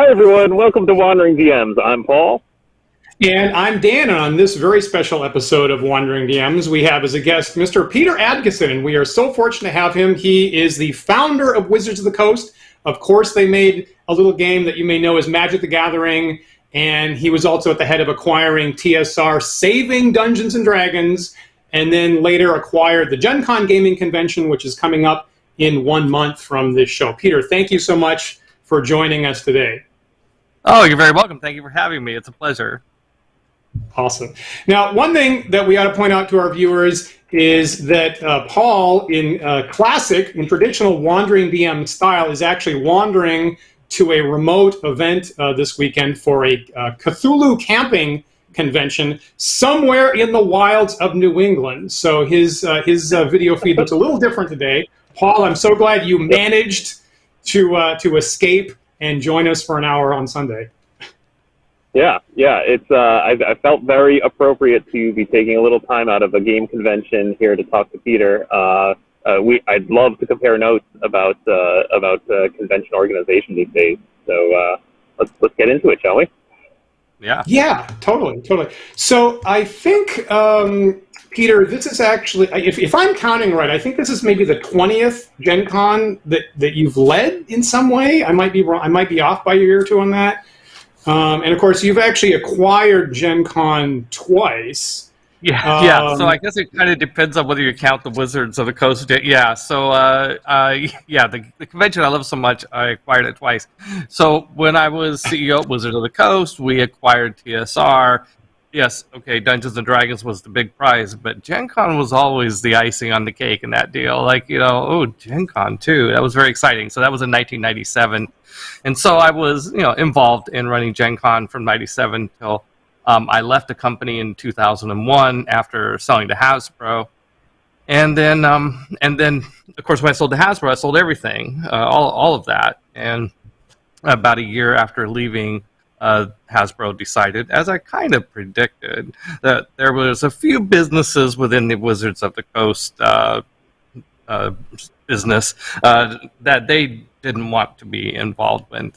everyone, welcome to Wandering DMs. I'm Paul. And I'm Dan, and on this very special episode of Wandering DMs, we have as a guest Mr. Peter Adkison, and we are so fortunate to have him. He is the founder of Wizards of the Coast. Of course, they made a little game that you may know as Magic the Gathering, and he was also at the head of acquiring TSR, saving Dungeons and Dragons, and then later acquired the Gen Con Gaming Convention, which is coming up in 1 month from this show. Peter, thank you so much for joining us today. Oh, you're very welcome. Thank you for having me. It's a pleasure. Awesome. Now, one thing that we ought to point out to our viewers is that Paul, in classic, in traditional Wandering DM style, is actually wandering to a remote event this weekend for a Cthulhu camping convention somewhere in the wilds of New England. So his video feed looks a little different today. Paul, I'm so glad you managed to escape and join us for an hour on Sunday. Yeah. It's I felt very appropriate to be taking a little time out of a game convention here to talk to Peter. I'd love to compare notes about convention organization these days. So let's get into it, shall we? Yeah, totally. So I think, Peter, this is actually, if I'm counting right, I think this is maybe the 20th Gen Con that you've led in some way. I might be wrong. I might be off by a year or two on that. And of course, you've actually acquired Gen Con twice. Yeah. So I guess it kind of depends on whether you count the Wizards of the Coast. Yeah. So the convention I love so much, I acquired it twice. So when I was CEO at Wizards of the Coast, we acquired TSR. Yes, okay, Dungeons and Dragons was the big prize, but Gen Con was always the icing on the cake in that deal. Like, Gen Con too. That was very exciting. So that was in 1997. And so I was, involved in running Gen Con from 97 till I left the company in 2001 after selling to Hasbro. And then, of course, when I sold to Hasbro, I sold everything, all of that. And about a year after leaving, Hasbro decided, as I kind of predicted, that there was a few businesses within the Wizards of the Coast business that they didn't want to be involved with.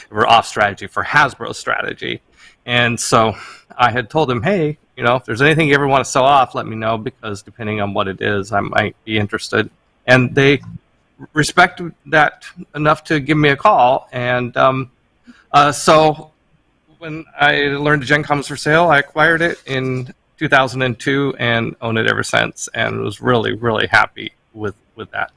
Were off strategy for Hasbro's strategy. And so I had told them, hey, if there's anything you ever want to sell off, let me know, because depending on what it is, I might be interested. And they respected that enough to give me a call. And so when I learned Gen Con was for sale, I acquired it in 2002 and owned it ever since, and was really, really happy with that.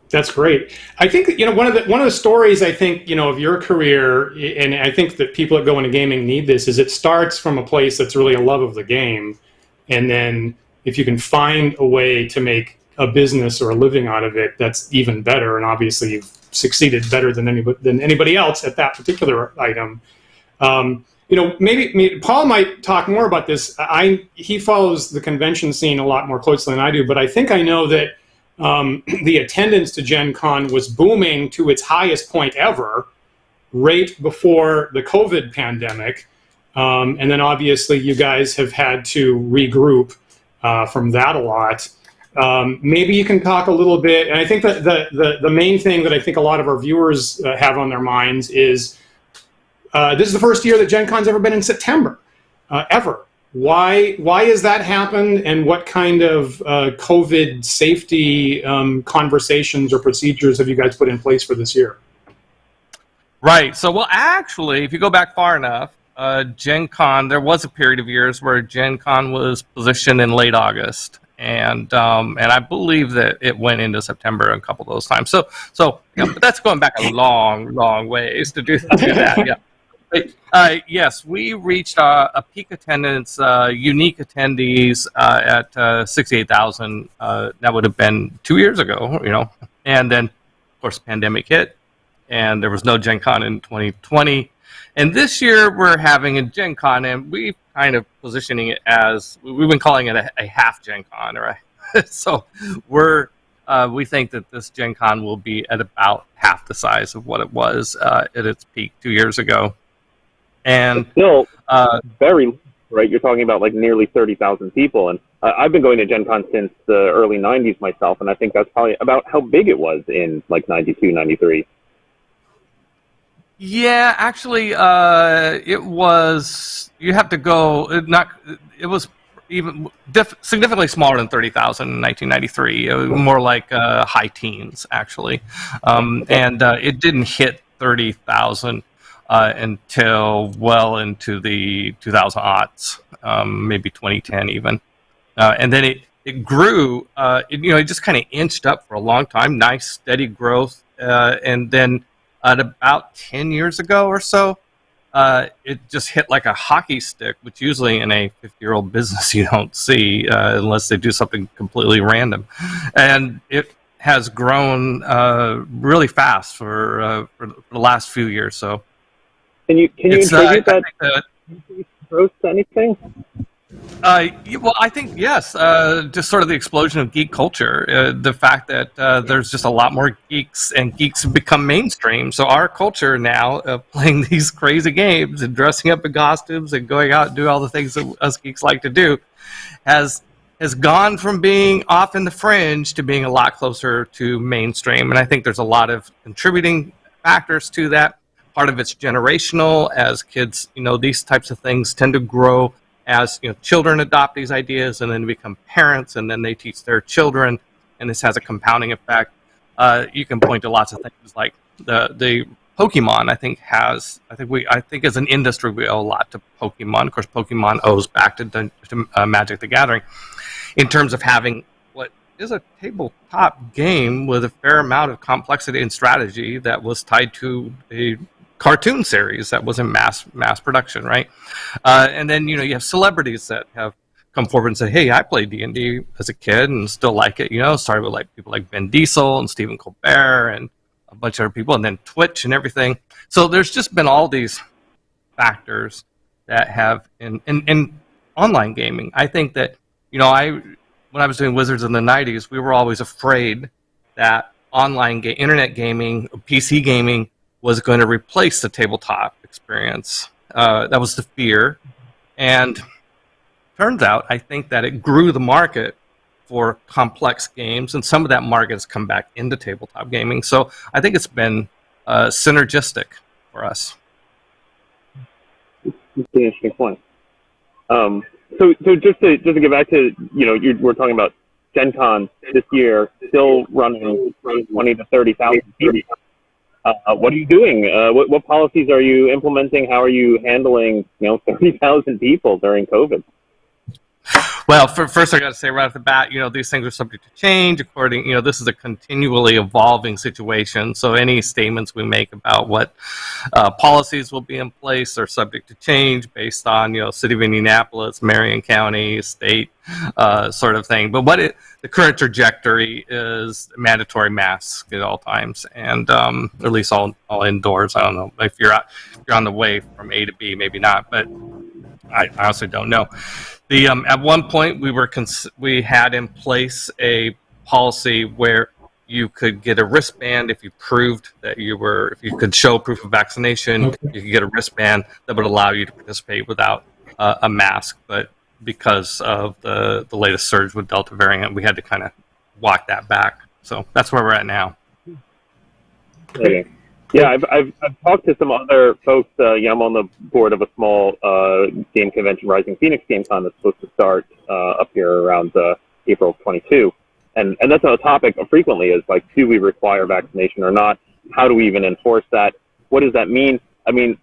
That's great. I think one of the stories I think of your career, and I think that people that go into gaming need this, is it starts from a place that's really a love of the game, and then if you can find a way to make a business or a living out of it, that's even better. And obviously, you've succeeded better than anybody else at that particular item. Maybe Paul might talk more about this. He follows the convention scene a lot more closely than I do, but I think I know that the attendance to Gen Con was booming to its highest point ever right before the COVID pandemic. And then obviously you guys have had to regroup from that a lot. Maybe you can talk a little bit, and I think that the main thing that I think a lot of our viewers have on their minds is this is the first year that Gen Con's ever been in September, ever. Why has that happened, and what kind of COVID safety conversations or procedures have you guys put in place for this year? Right. So, well, actually, if you go back far enough, Gen Con, there was a period of years where Gen Con was positioned in late August. And I believe that it went into September a couple of those times. So but that's going back a long ways to do that. Yeah. But, yes, we reached a peak attendance, unique attendees at 68,000. That would have been 2 years ago, And then, of course, the pandemic hit, and there was no Gen Con in 2020. And this year we're having a Gen Con, and we're kind of positioning it as, we've been calling it a half Gen Con, right? So we think that this Gen Con will be at about half the size of what it was at its peak 2 years ago. And it's still very, right? You're talking about like nearly 30,000 people. And I've been going to Gen Con since the early 90s myself, and I think that's probably about how big it was in like 92, 93. Yeah, actually, it was. You have to go. It was even significantly smaller than 30,000 in 1993. It was more like high teens, actually, and it didn't hit 30,000 until well into the 2000s, maybe 2010 even, and then it grew. It just kind of inched up for a long time. Nice steady growth, and then. At about 10 years ago or so, it just hit like a hockey stick, which usually in a 50-year-old business you don't see unless they do something completely random. And it has grown really fast for the last few years. So, can you attribute that growth to anything? Well, I think yes. Just sort of the explosion of geek culture, the fact that there's just a lot more geeks, and geeks have become mainstream. So our culture now, playing these crazy games and dressing up in costumes and going out and do all the things that us geeks like to do, has gone from being off in the fringe to being a lot closer to mainstream. And I think there's a lot of contributing factors to that. Part of it's generational, as kids, these types of things tend to grow as children adopt these ideas and then become parents, and then they teach their children, and this has a compounding effect. You can point to lots of things like the Pokemon. I think as an industry we owe a lot to Pokemon. Of course, Pokemon owes back to Magic the Gathering in terms of having what is a tabletop game with a fair amount of complexity and strategy that was tied to a cartoon series that was in mass production, right? And then you have celebrities that have come forward and said, "Hey, I played D&D as a kid and still like it." Started with people like Ben Diesel and Stephen Colbert and a bunch of other people, and then Twitch and everything. So there's just been all these factors that have in online gaming. I think that when I was doing Wizards in the 90s, we were always afraid that online internet gaming, PC gaming, was going to replace the tabletop experience. That was the fear. And turns out, I think that it grew the market for complex games, and some of that market has come back into tabletop gaming. So I think it's been synergistic for us. That's an interesting point. So just to get back to, we're talking about Gen Con this year, still running 20 to 30,000 people. What are you doing? What policies are you implementing? How are you handling 30,000 people during COVID? Well, first I got to say right off the bat, these things are subject to change according, this is a continually evolving situation. So any statements we make about what policies will be in place are subject to change based on, City of Indianapolis, Marion County, state sort of thing. But the current trajectory is mandatory masks at all times, and at least all indoors. I don't know if you're on the way from A to B, maybe not, but I honestly don't know. At one point we had in place a policy where you could get a wristband if you proved that if you could show proof of vaccination. Okay. You could get a wristband that would allow you to participate without a mask. But because of the latest surge with Delta variant, we had to kind of walk that back. So that's where we're at now. Okay. Yeah, I've talked to some other folks. I'm on the board of a small game convention, Rising Phoenix Game Con, that's supposed to start up here around April 22. And that's a topic frequently is like, do we require vaccination or not? How do we even enforce that? What does that mean? I mean,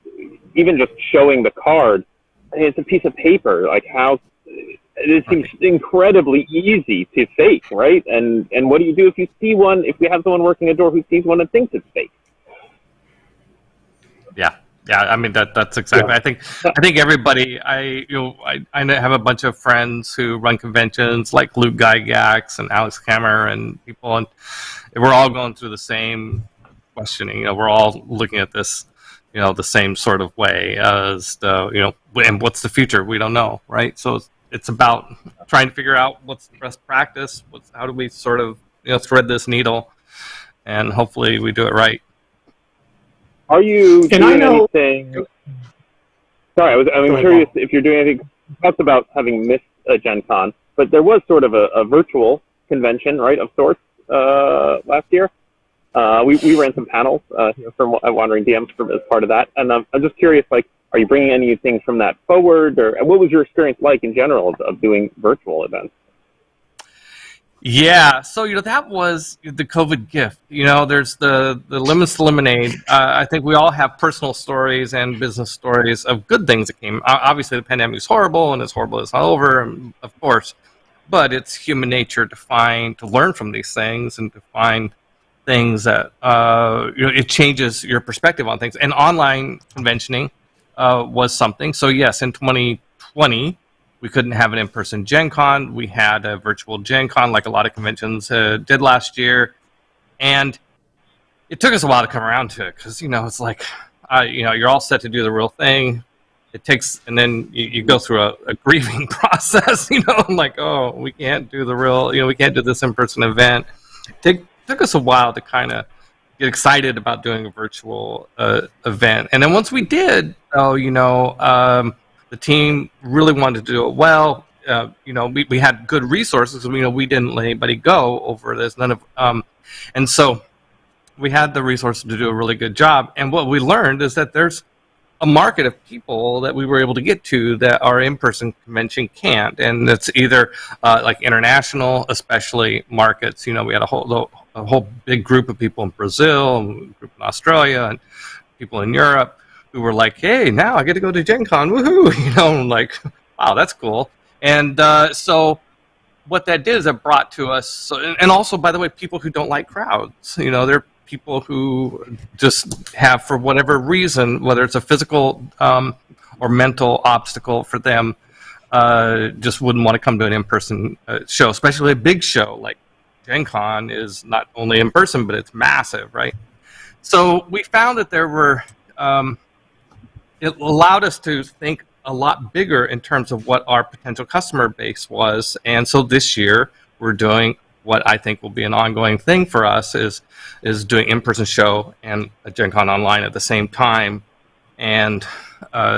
even just showing the card, it's a piece of paper. Like it seems incredibly easy to fake, right? And what do you do if you see one, if we have someone working a door who sees one and thinks it's fake? Yeah. I mean that's exactly. Yeah. I think everybody. I have a bunch of friends who run conventions like Luke Gygax and Alex Kammer and people, and we're all going through the same questioning. We're all looking at this, the same sort of way as and what's the future? We don't know, right? So it's about trying to figure out what's the best practice. How do we sort of thread this needle, and hopefully we do it right. Are you doing anything? Sorry, I'm curious if you're doing anything. You talked about having missed a Gen Con, but there was sort of a virtual convention, right, of sorts, last year. we ran some panels from Wandering DMs as part of that, and I'm just curious, like, are you bringing anything from that forward, or what was your experience like in general of doing virtual events? Yeah, so that was the COVID gift. There's the lemons to lemonade. I think we all have personal stories and business stories of good things that came. Obviously, the pandemic is horrible, and it's horrible it's not over, of course. But it's human nature to learn from these things, and to find things that it changes your perspective on things. And online conventioning was something. So yes, in 2020. We couldn't have an in-person Gen Con. We had a virtual Gen Con like a lot of conventions did last year. And it took us a while to come around to it because, it's like, you're all set to do the real thing. It takes, and then you go through a grieving process, like, oh, we can't do the real, we can't do this in-person event. It took us a while to kind of get excited about doing a virtual event. And then once we did, the team really wanted to do it well. We had good resources. We didn't let anybody go over this. And so we had the resources to do a really good job. And what we learned is that there's a market of people that we were able to get to that our in-person convention can't. And it's either like international, especially markets. We had a whole big group of people in Brazil, a group in Australia, and people in Europe who were like, hey, now I get to go to Gen Con, woohoo, like, wow, that's cool. And so what that did is it brought to us, and also, by the way, people who don't like crowds. There are people who just have, for whatever reason, whether it's a physical or mental obstacle for them, just wouldn't want to come to an in-person show, especially a big show like Gen Con is not only in person, but it's massive, right? So we found that there were... it allowed us to think a lot bigger in terms of what our potential customer base was. And so this year, we're doing what I think will be an ongoing thing for us is doing in-person show and a Gen Con online at the same time. And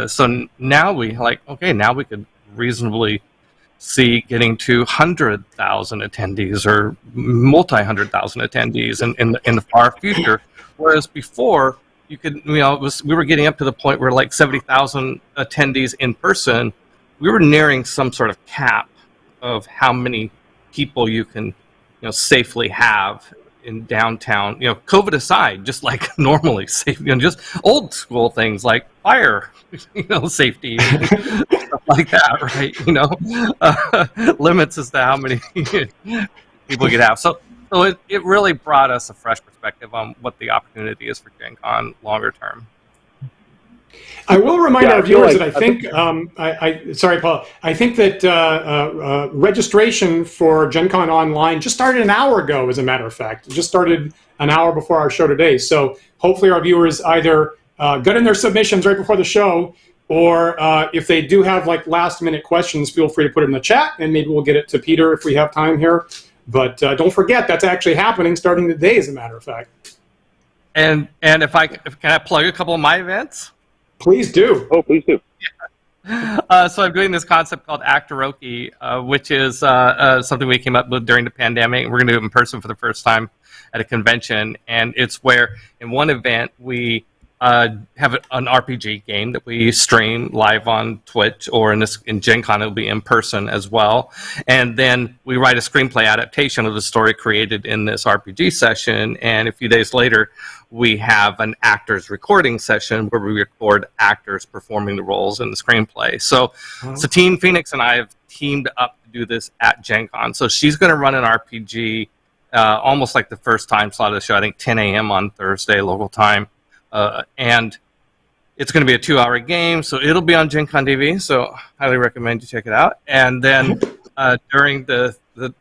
so now now we could reasonably see getting to 100,000 attendees or multi-100,000 attendees in the far future. Whereas before, you could, we were getting up to the point where like 70,000 attendees in person, we were nearing some sort of cap of how many people you can, safely have in downtown. COVID aside, just like normally safe, just old school things like fire, safety, and stuff like that, right? Limits as to how many people you could have. So it really brought us a fresh perspective on what the opportunity is for Gen Con longer term. I will remind our viewers that I think, sorry, Paul, I think that registration for Gen Con Online just started an hour ago, as a matter of fact. It just started an hour before our show today. So hopefully our viewers either got in their submissions right before the show, or if they do have like last minute questions, feel free to put it in the chat, and maybe we'll get it to Peter if we have time here. But don't forget, that's actually happening starting today, as a matter of fact. And can I plug a couple of my events? Please do. Oh, please do. So I'm doing this concept called Actoroki, which is something we came up with during the pandemic. We're going to do it in person for the first time at a convention. And it's where, in one event, we have an RPG game that we stream live on Twitch, or in Gen Con it'll be in person as well. And then we write a screenplay adaptation of the story created in this RPG session. And a few days later, we have an actors recording session where we record actors performing the roles in the screenplay. So Satine Phoenix and I have teamed up to do this at Gen Con. So she's going to run an RPG almost like the first time slot of the show, I think 10 a.m. on Thursday local time. And it's going to be a 2-hour game, so it'll be on Gen Con TV, so highly recommend you check it out. And then during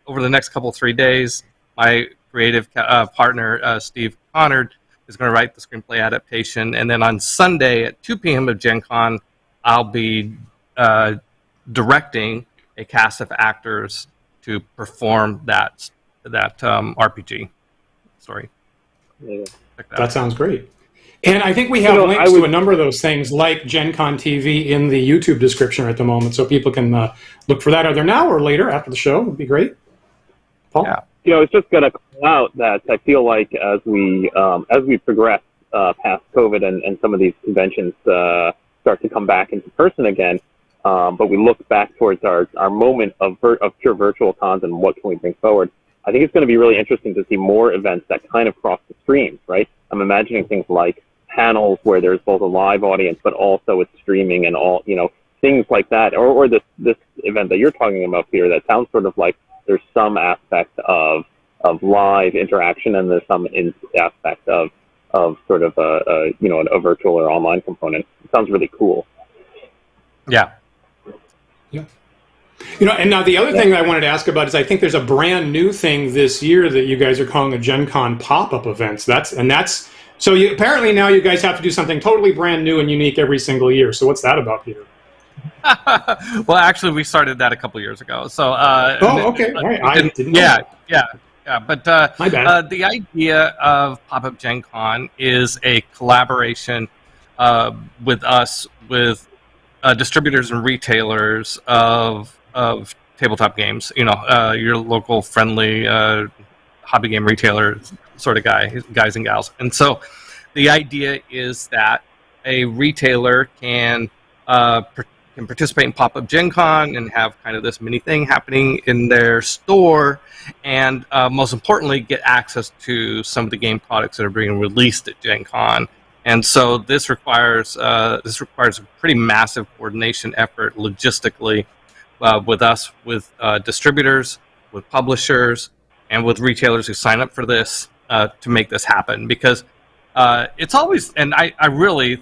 over the next 3 days, my creative partner, Steve Connard, is going to write the screenplay adaptation. And then on Sunday at 2 p.m. of Gen Con, I'll be directing a cast of actors to perform that RPG story. Yeah. That sounds great. And I think we have links to a number of those things, like Gen Con TV, in the YouTube description at the moment, so people can look for that either now or later after the show. Would be great. Paul? Yeah. it's just going to call out that I feel like as we progress past COVID and some of these conventions start to come back into person again, but we look back towards our moment of pure virtual cons and what can we bring forward. I think it's going to be really interesting to see more events that kind of cross the streams, right? I'm imagining things like panels where there's both a live audience, but also it's streaming and all, things like that. Or this event that you're talking about, Peter, that sounds sort of like there's some aspect of live interaction and there's some aspect of sort of a virtual or online component. It sounds really cool. Yeah. Yeah. And now the other thing that I wanted to ask about is I think there's a brand new thing this year that you guys are calling a Gen Con pop-up events. So apparently now you guys have to do something totally brand new and unique every single year. So what's that about, Peter? Well, actually, we started that a couple years ago. So. Okay. Right. I didn't know. Yeah. But My bad. The idea of Pop-Up Gen Con is a collaboration with us, with distributors and retailers of tabletop games. Your local friendly hobby game retailer sort of guys and gals. And so the idea is that a retailer can participate in Pop-Up Gen Con and have kind of this mini thing happening in their store, and most importantly, get access to some of the game products that are being released at Gen Con. And so this requires a pretty massive coordination effort logistically with us, with distributors, with publishers, and with retailers who sign up for this to make this happen. Because it's always, and I really,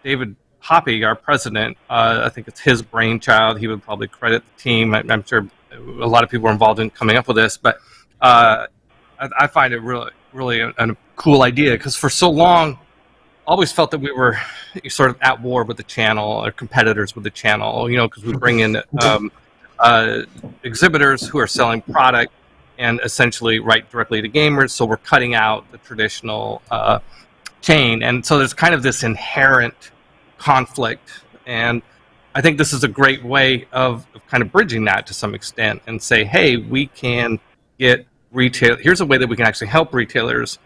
David Hoppy, our president, I think it's his brainchild. He would probably credit the team. I'm sure a lot of people are involved in coming up with this, but I find it really a cool idea, because for so long, always felt that we were sort of at war with the channel, or competitors with the channel, because we bring in exhibitors who are selling product and essentially write directly to gamers, so we're cutting out the traditional chain. And so there's kind of this inherent conflict, and I think this is a great way of kind of bridging that to some extent and say, hey, we can get retail. Here's a way that we can actually help retailers.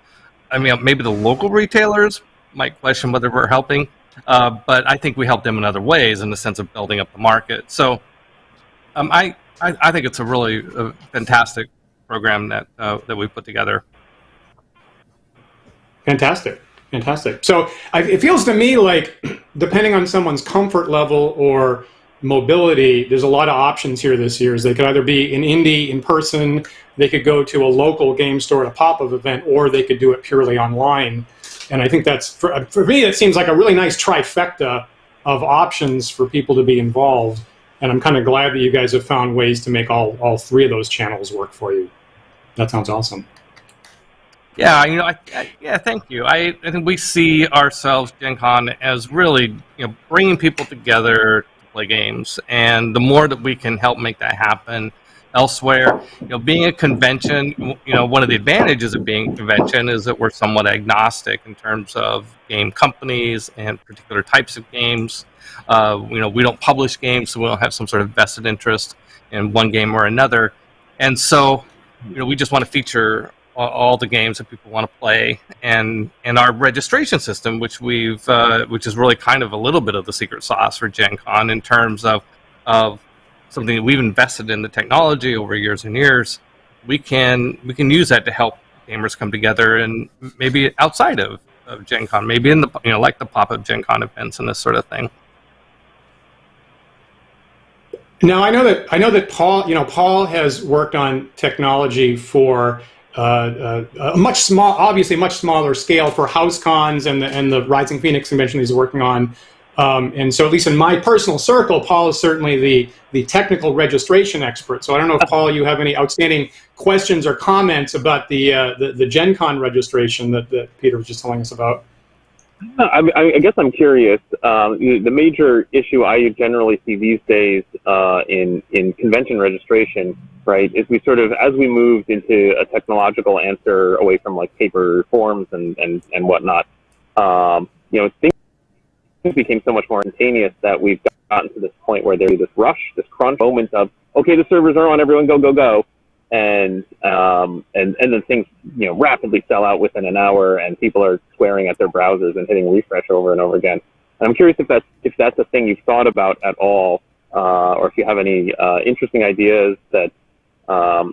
I mean, maybe the local retailers might question whether we're helping, but I think we help them in other ways in the sense of building up the market. So I think it's a really fantastic program that we put together. Fantastic. So it feels to me like, depending on someone's comfort level or mobility, there's a lot of options here this year. They could either be in indie in person, they could go to a local game store at a pop-up event, or they could do it purely online. And I think that's, for me, that seems like a really nice trifecta of options for people to be involved. And I'm kind of glad that you guys have found ways to make all three of those channels work for you. That sounds awesome. Yeah, thank you. I think we see ourselves, Gen Con, as really, bringing people together to play games. And the more that we can help make that happen elsewhere, being a convention, one of the advantages of being a convention is that we're somewhat agnostic in terms of game companies and particular types of games. We don't publish games, so we don't have some sort of vested interest in one game or another. And so, we just want to feature all the games that people want to play, and our registration system, which is really kind of a little bit of the secret sauce for Gen Con in terms of something that we've invested in the technology over years and years. We can use that to help gamers come together, and maybe outside of Gen Con, maybe in the like the pop-up Gen Con events and this sort of thing. Now I know that Paul has worked on technology for a obviously much smaller scale for house cons and the Rising Phoenix convention he's working on. And so, at least in my personal circle, Paul is certainly the technical registration expert. So I don't know if, Paul, you have any outstanding questions or comments about the Gen Con registration that Peter was just telling us about. I guess I'm curious. The major issue I generally see these days in convention registration, right, is we sort of, as we moved into a technological answer away from like paper forms and whatnot, things became so much more instantaneous that we've gotten to this point where there's this rush, this crunch moment of, okay, the servers are on, everyone go, go, go. and then things rapidly sell out within an hour, and people are swearing at their browsers and hitting refresh over and over again. And I'm curious if that's a thing you've thought about at all, or if you have any interesting ideas that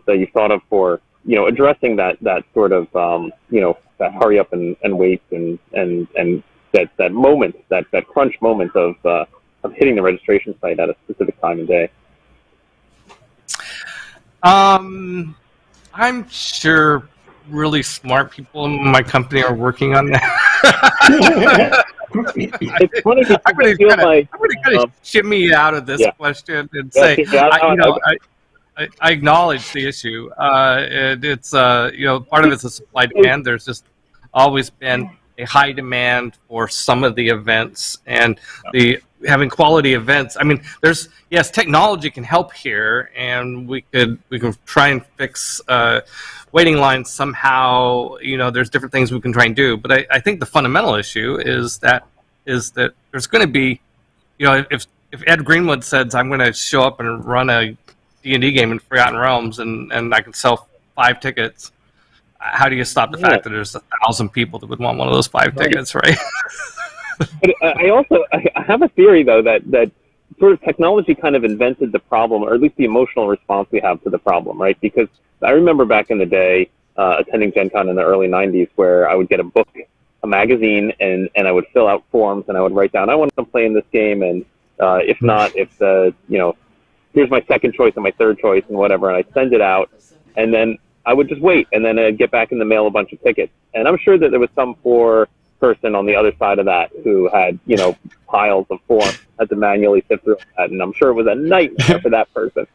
you've thought of for addressing that sort of that hurry up and wait and that moment, that crunch moment of hitting the registration site at a specific time and day. I'm sure really smart people in my company are working on that. It's funny because I'm going to kind of shimmy out of this question and say, I acknowledge the issue. It's part of it's a supply demand. There's just always been a high demand for some of the events, and having quality events. I mean, technology can help here, and we can try and fix waiting lines somehow. There's different things we can try and do, but I think the fundamental issue is that there's going to be, if Ed Greenwood says I'm going to show up and run a D&D game in Forgotten Realms and I can sell 5 tickets, how do you stop the fact that there's 1,000 people that would want one of those 5 tickets, right? But I have a theory, though, that sort of technology kind of invented the problem, or at least the emotional response we have to the problem, right? Because I remember back in the day attending Gen Con in the early 90s where I would get a book, a magazine, and I would fill out forms, and I would write down, I want to play in this game, and if not, here's my second choice and my third choice and whatever, and I'd send it out, and then I would just wait, and then I'd get back in the mail a bunch of tickets. And I'm sure that there was some poor person on the other side of that who had, piles of forms, had to manually sift through that, and I'm sure it was a nightmare for that person.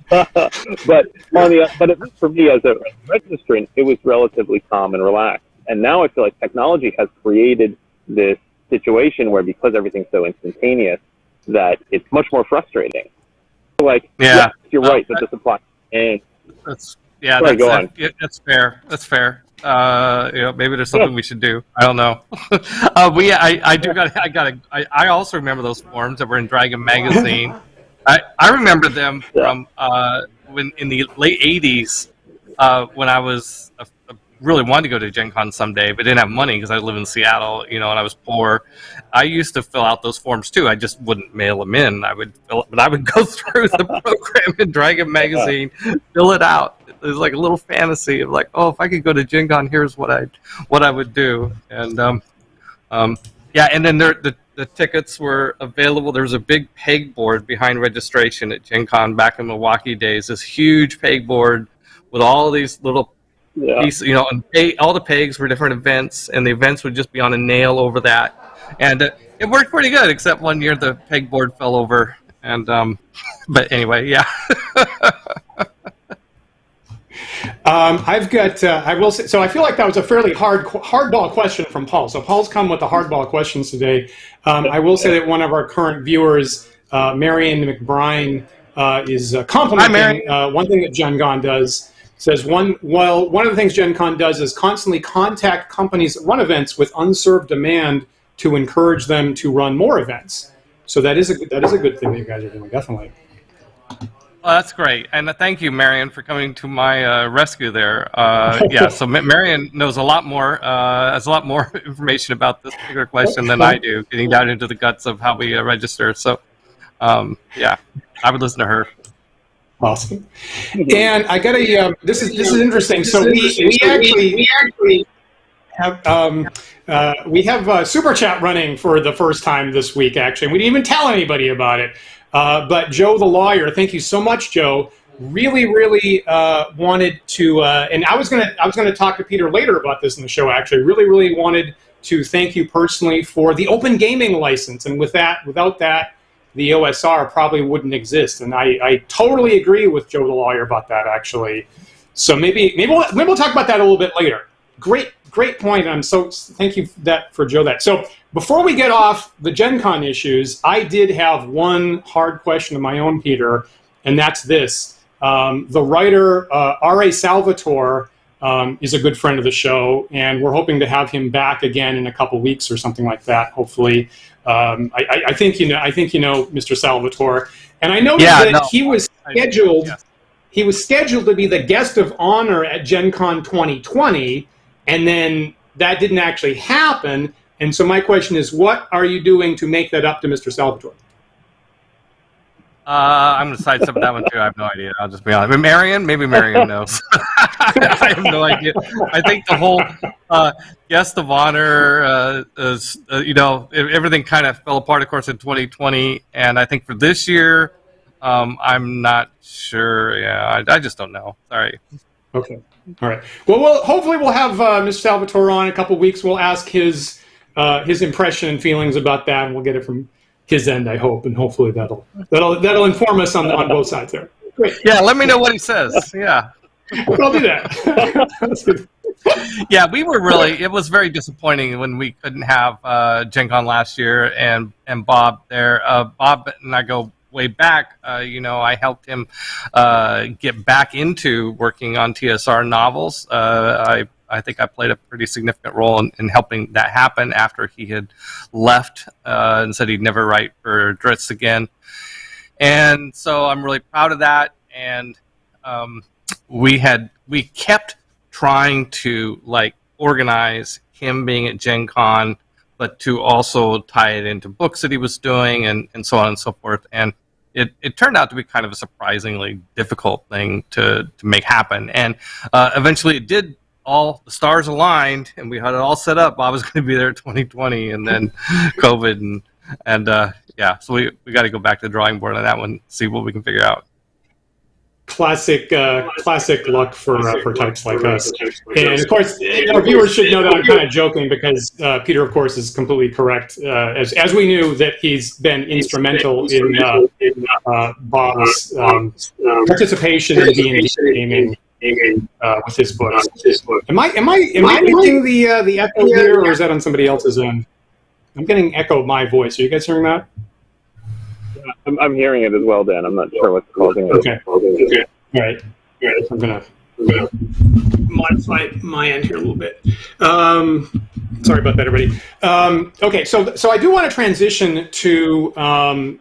but at least for me as a registrant, it was relatively calm and relaxed. And now I feel like technology has created this situation where, because everything's so instantaneous, that it's much more frustrating. Yes, you're right that the supply and that's fair. That's fair. Maybe there's something we should do. I don't know. I also remember those forums that were in Dragon Magazine. I remember them from when in the late '80s when I was really wanted to go to Gen Con someday, but didn't have money because I live in Seattle, and I was poor. I used to fill out those forms too. I just wouldn't mail them in. I would go through the program in Dragon Magazine, fill it out. It was like a little fantasy of like, if I could go to Gen Con, here's what I would do. And and then the tickets were available. There was a big pegboard behind registration at Gen Con back in Milwaukee days. This huge pegboard with all these little pieces, and all the pegs were different events, and the events would just be on a nail over that. And it worked pretty good, except one year the pegboard fell over. And but anyway, yeah. I've got. I will say. So I feel like that was a fairly hardball question from Paul. So Paul's come with the hardball questions today. I will say that one of our current viewers, Marion McBride, is complimenting one thing that Gen Con does. Says one of the things Gen Con does is constantly contact companies that run events with unserved demand to encourage them to run more events. So that is a good thing that you guys are doing, definitely. Well, that's great, and thank you, Marion, for coming to my rescue there. So Marion knows a lot more, has a lot more information about this particular question than I do, getting down into the guts of how we register. So, I would listen to her. Awesome. And I got this is interesting. So we actually have we have Super Chat running for the first time this week. Actually, we didn't even tell anybody about it. But Joe the lawyer, thank you so much, Joe. Really wanted to, and I was gonna talk to Peter later about this in the show. Actually, really wanted to thank you personally for the open gaming license, and without that, the OSR probably wouldn't exist. And I totally agree with Joe the lawyer about that. Actually, so maybe we'll talk about that a little bit later. Great point. Thank you for Joe that. So before we get off the Gen Con issues, I did have one hard question of my own, Peter, and that's this. The writer, R.A. Salvatore, is a good friend of the show, and we're hoping to have him back again in a couple weeks or something like that, hopefully. I think you know Mr. Salvatore. And I noticed that he was scheduled. he was scheduled to be the guest of honor at Gen Con 2020, and then that didn't actually happen. And so my question is, what are you doing to make that up to Mr. Salvatore? I'm going to sidestep that one too. I have no idea. I'll just be honest. Maybe Marion knows. I have no idea. I think the whole guest of honor is, everything kind of fell apart, of course, in 2020. And I think for this year, I'm not sure. Yeah, I just don't know. Sorry. Okay. All right. Well, hopefully we'll have Mr. Salvatore on in a couple of weeks. We'll ask his impression and feelings about that, and we'll get it from his end, I hope, and hopefully that'll inform us on both sides there. Great. Yeah, let me know what he says. Yeah. I'll do that. Yeah, it was very disappointing when we couldn't have Gen Con last year and Bob there. Bob and I go way back. I helped him get back into working on TSR novels. I think I played a pretty significant role in helping that happen after he had left and said he'd never write for Dritz again. And so I'm really proud of that. And we kept trying to organize him being at Gen Con, but to also tie it into books that he was doing and so on and so forth. And it turned out to be kind of a surprisingly difficult thing to make happen. And eventually it did. All the stars aligned, and we had it all set up. Bob was going to be there in 2020, and then COVID, and so we got to go back to the drawing board on that one, see what we can figure out. Classic luck for types like us. And of course, our viewers should know that I'm kind of joking because Peter, of course, is completely correct. As we knew that he's been instrumental in Bob's participation in D&D gaming. With his books. Am I making the echo here, or is that on somebody else's end? I'm getting echo my voice. Are you guys hearing that? I'm hearing it as well, Dan. I'm not sure what's causing it. Okay. All right. I'm gonna modify my end here a little bit. Sorry about that, everybody. Okay, so I do want to transition to and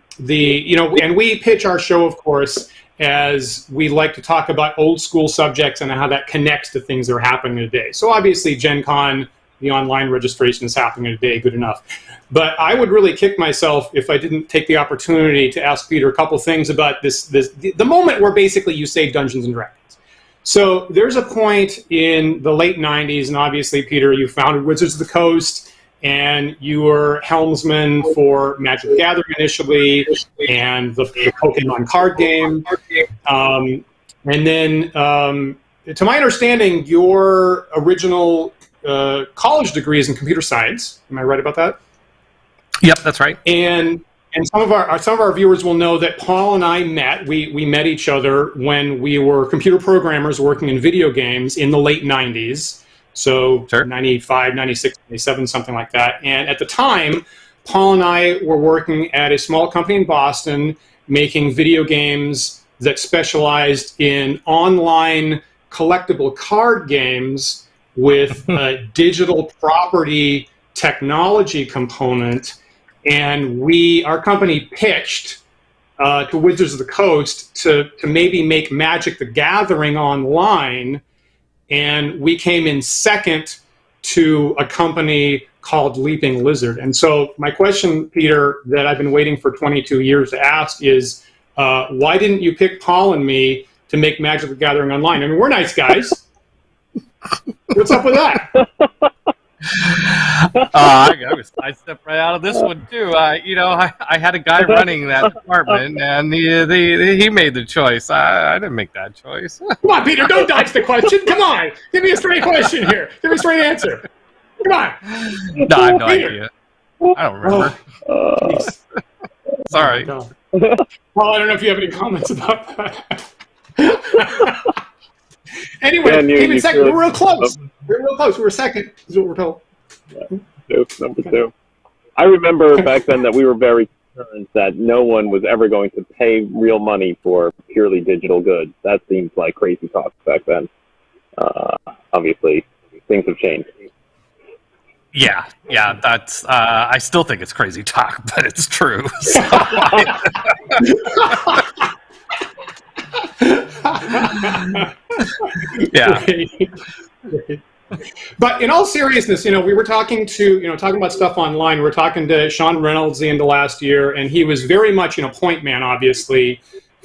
we pitch our show, of course, as we like to talk about old school subjects and how that connects to things that are happening today. So obviously Gen Con, the online registration is happening today, good enough. But I would really kick myself if I didn't take the opportunity to ask Peter a couple things about the moment where basically you say Dungeons and Dragons. So there's a point in the late 90s, and obviously, Peter, you founded Wizards of the Coast, and you were helmsman for Magic the Gathering initially, and the Pokemon card game. And then, to my understanding, your original college degree is in computer science. Am I right about that? Yep, that's right. And some of our viewers will know that Paul and I met. We met each other when we were computer programmers working in video games in the late 90s. So sure. 95, 96, 97, something like that. And at the time, Paul and I were working at a small company in Boston making video games that specialized in online collectible card games with a digital property technology component. And our company pitched to Wizards of the Coast to maybe make Magic the Gathering online. And we came in second to a company called Leaping Lizard. And so my question, Peter, that I've been waiting for 22 years to ask is, why didn't you pick Paul and me to make Magic the Gathering online? I mean, we're nice guys. What's up with that? I stepped right out of this one too. I had a guy running that department, and he made the choice. I didn't make that choice. Come on, Peter, don't dodge the question. Come on, give me a straight question here. Give me a straight answer. Come on. No, I have no idea. I don't remember. Sorry. Well, I don't know if you have any comments about that. Anyway, came in second. We're real close. We're real close. We were second, is what we're told. Yeah, number two. I remember back then that we were very concerned that no one was ever going to pay real money for purely digital goods. That seems like crazy talk back then. Obviously, things have changed. Yeah, that's. I still think it's crazy talk, but it's true. So, Yeah. Right. But in all seriousness, we were talking about stuff online. We were talking to Sean Reynolds the end of last year, and he was very much, point man, obviously,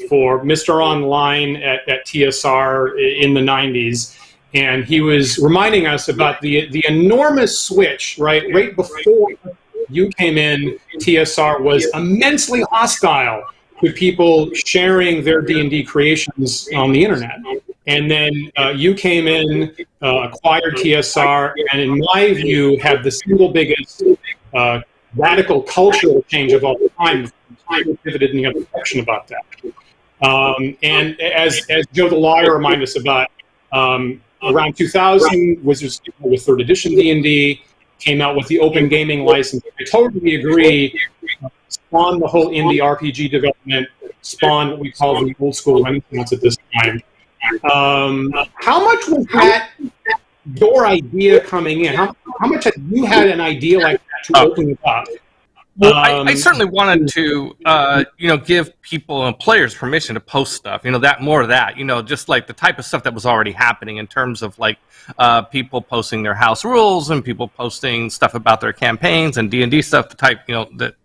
for Mr. Online at TSR in the 90s. And he was reminding us about the enormous switch, right before you came in. TSR was immensely hostile to people sharing their D&D creations on the internet. And then you came in, acquired TSR, and in my view, had the single biggest radical cultural change of all time. Pivoted in the other direction about that. And as Joe the Lawyer reminded us about, around 2000, Wizards with 3rd edition D&D came out with the open gaming license. I totally agree. Spawned the whole indie RPG development. Spawned what we call the old school Renaissance at this time. How much was that your idea coming in? How much had you had an idea like that to open it up? Well, I certainly wanted to, give people and players permission to post stuff. Just like the type of stuff that was already happening in terms of like people posting their house rules and people posting stuff about their campaigns and D&D stuff. The type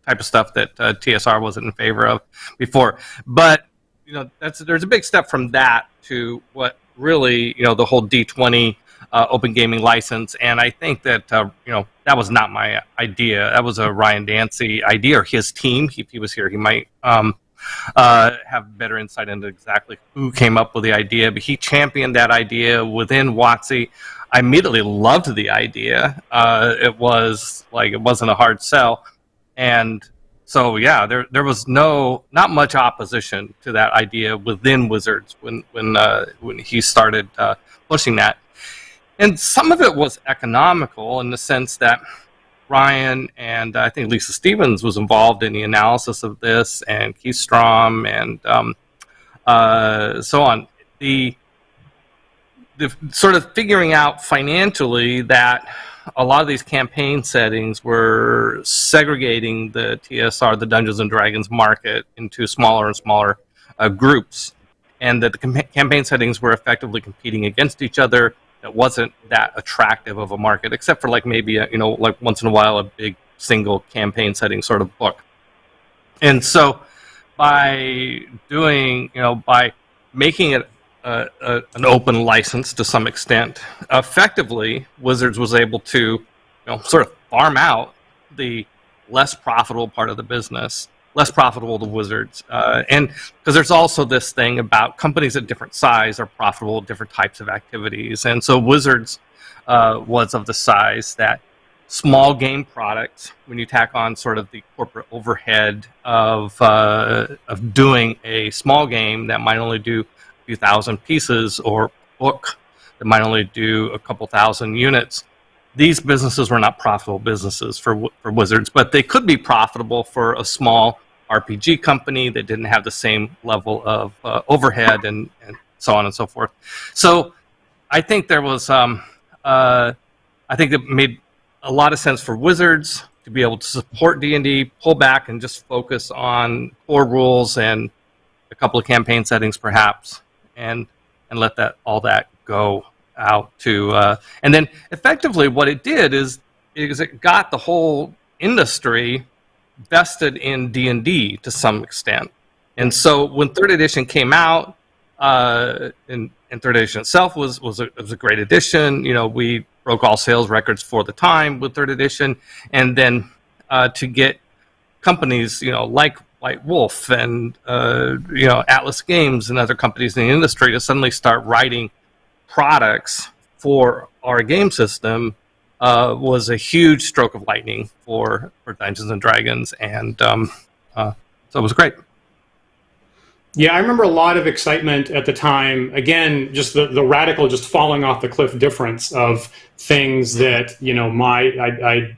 of stuff that TSR wasn't in favor of before. But there's a big step from that to what really the whole D20 open gaming license, and I think that that was not my idea. That was a Ryan Dancy idea, or his team. If he was here, he might have better insight into exactly who came up with the idea. But he championed that idea within WOTC. I immediately loved the idea. It wasn't a hard sell, and so yeah, there was not much opposition to that idea within Wizards when he started pushing that. And some of it was economical in the sense that Ryan and I think Lisa Stevens was involved in the analysis of this, and Keith Strom, and so on. The sort of figuring out financially that a lot of these campaign settings were segregating the TSR, the Dungeons and Dragons market, into smaller and smaller groups, and that the campaign settings were effectively competing against each other. It wasn't that attractive of a market, except for like maybe like once in a while a big single campaign setting sort of book. And so by making it an open license to some extent, effectively Wizards was able to sort of farm out the less profitable part of the business, less profitable to Wizards, and because there's also this thing about companies at different size are profitable at different types of activities, and so Wizards was of the size that small game products, when you tack on sort of the corporate overhead of doing a small game that might only do a few thousand pieces, or book that might only do a couple thousand units. These businesses were not profitable businesses for Wizards, but they could be profitable for a small RPG company that didn't have the same level of overhead and so on and so forth. So I think there was, I think it made a lot of sense for Wizards to be able to support D&D, pull back and just focus on core rules and a couple of campaign settings perhaps, and let all that go out to and then effectively what it did is it got the whole industry vested in D&D to some extent. And so when 3rd edition came out, and 3rd edition itself was a great edition. We broke all sales records for the time with 3rd edition, and then to get companies like White Wolf and Atlas Games and other companies in the industry to suddenly start writing products for our game system was a huge stroke of lightning for Dungeons and Dragons, and so it was great. Yeah, I remember a lot of excitement at the time. Again, just the radical, just falling off the cliff difference of things that I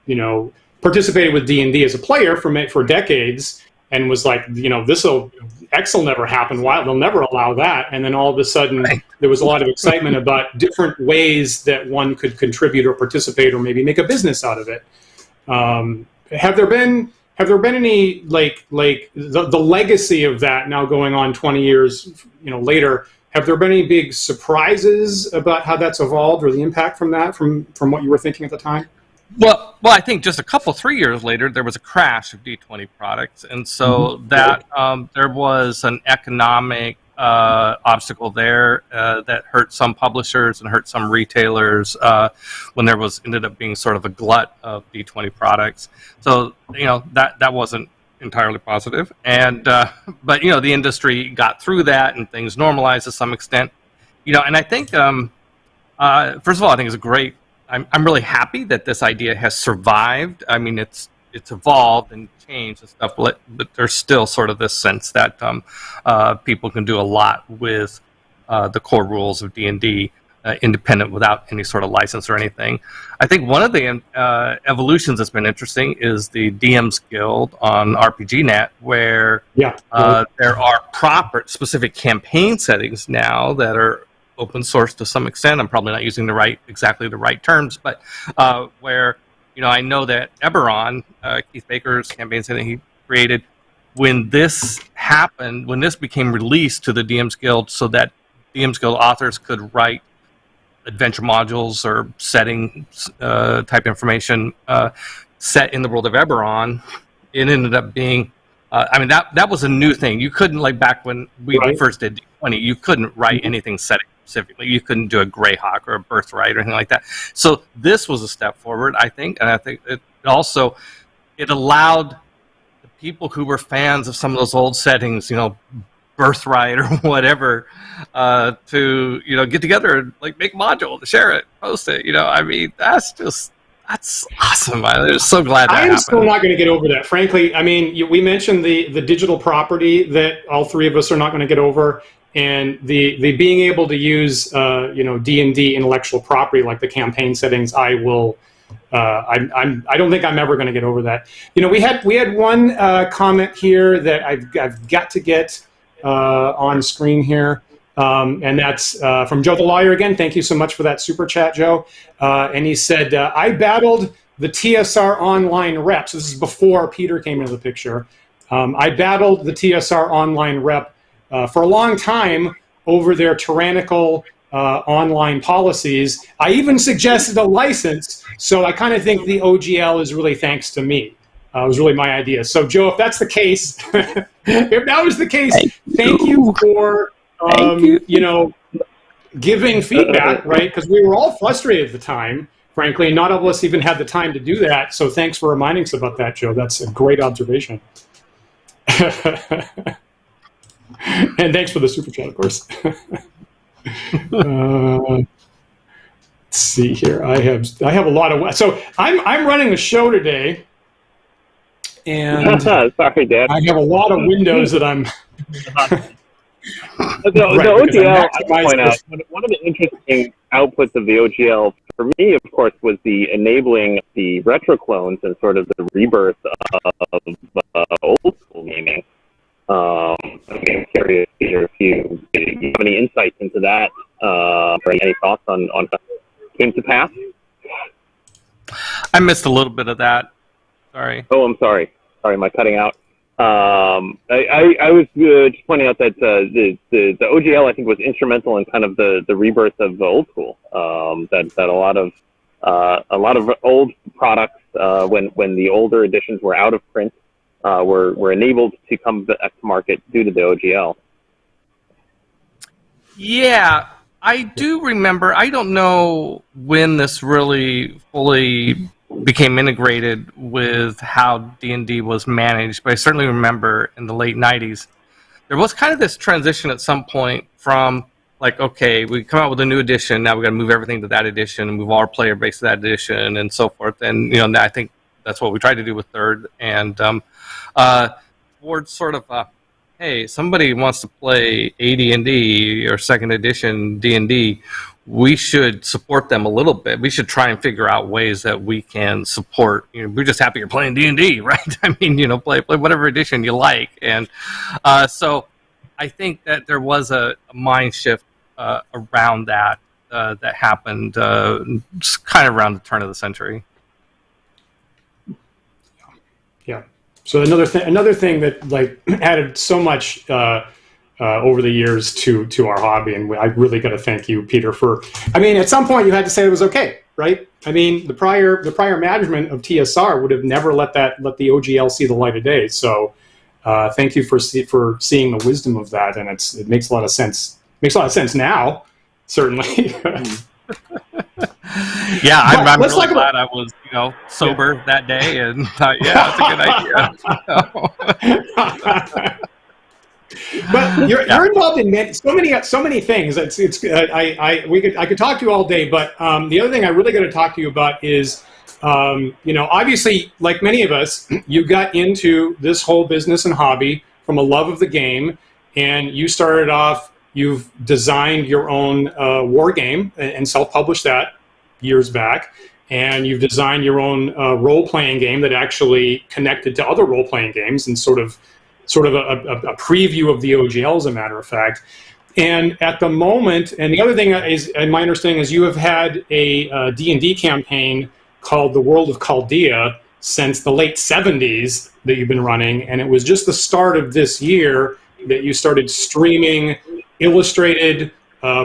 participated with D&D as a player for decades, and was like, X will never happen. Why? They'll never allow that. And then all of a sudden, there was a lot of excitement about different ways that one could contribute or participate or maybe make a business out of it. Have there been any like the legacy of that now going on 20 years later? have there been any big surprises about how that's evolved or the impact from that, from what you were thinking at the time? Well, I think just 3 years later, there was a crash of D20 products, and so that there was an economic obstacle there that hurt some publishers and hurt some retailers when there ended up being sort of a glut of D20 products. So that wasn't entirely positive, and but the industry got through that and things normalized to some extent. And I think first of all, I think it's a great. I'm really happy that this idea has survived. I mean, it's evolved and changed and stuff, but there's still sort of this sense that people can do a lot with the core rules of D&D independent without any sort of license or anything. I think one of the evolutions that's been interesting is the DM's Guild on RPGNet, where there are proper specific campaign settings now that are open source to some extent. I'm probably not using exactly the right terms, but where I know that Eberron, Keith Baker's campaign setting he created, when this happened, when this became released to the DM's Guild, so that DM's Guild authors could write adventure modules or setting type information set in the world of Eberron, it ended up being. That was a new thing. You couldn't, back when we first did D20, you couldn't write anything setting specifically. You couldn't do a Greyhawk or a Birthright or anything like that. So this was a step forward, I think, and I think it allowed the people who were fans of some of those old settings, Birthright or whatever, to get together and make a module, share it, post it. That's awesome. I'm so glad that happened. I am still not going to get over that. Frankly, we mentioned the digital property that all three of us are not going to get over, and the being able to use D&D intellectual property like the campaign settings. I don't think I'm ever going to get over that. We had one comment here that I've got to get on screen here. And that's from Joe the Lawyer again. Thank you so much for that super chat, Joe. And he said, I battled the TSR online reps. This is before Peter came into the picture. I battled the TSR online rep for a long time over their tyrannical online policies. I even suggested a license, so I kind of think the OGL is really thanks to me. It was really my idea. So, Joe, if that's the case, if that was the case, thank you for... giving feedback, right? Because we were all frustrated at the time, frankly, and not all of us even had the time to do that. So thanks for reminding us about that, Joe. That's a great observation. And thanks for the super chat, of course. Let's see here. I have a lot of... So I'm running a show today, and sorry, Dad. I have a lot of windows that I'm... The OGL, I point out, one of the interesting outputs of the OGL, for me, of course, was the enabling the retro clones and sort of the rebirth of old school gaming. I'm curious, Peter, if you have any insights into that, or any thoughts on how it came to pass? I missed a little bit of that. Sorry. Oh, I'm sorry. Sorry, am I cutting out? I was just pointing out that the OGL, I think, was instrumental in kind of the rebirth of the old school. That a lot of old products, when the older editions were out of print, were enabled to come to market due to the OGL. Yeah, I do remember. I don't know when this really fully became integrated with how D&D was managed, but I certainly remember in the late 90s, there was kind of this transition at some point from, okay, we come out with a new edition, now we got to move everything to that edition and move our player base to that edition and so forth. And, I think that's what we tried to do with third. And towards sort of, hey, somebody wants to play AD&D or second edition D&D, we should support them a little bit. We should try and figure out ways that we can support. We're just happy you're playing D&D, right? Play whatever edition you like. And so I think that there was a mind shift around that that happened just kind of around the turn of the century. Yeah. So another thing that added so much over the years to our hobby, and I really got to thank you, Peter, for. I mean, at some point you had to say it was okay, right? I mean, the prior management of TSR would have never let the OGL see the light of day. So, thank you for seeing the wisdom of that, and it makes a lot of sense. Makes a lot of sense now, certainly. Yeah, I'm really glad I was, sober that day, and thought, yeah, that's a good idea. But you're involved in so many things. I could talk to you all day, but the other thing I really got to talk to you about is, obviously, like many of us, you got into this whole business and hobby from a love of the game, and you started off. You've designed your own war game and self-published that years back, and you've designed your own role-playing game that actually connected to other role-playing games and sort of a preview of the OGL, as a matter of fact. And at the moment, and the other thing is, and my understanding is, you have had a D&D campaign called the World of Chaldea since the late 70s that you've been running, and it was just the start of this year that you started streaming illustrated,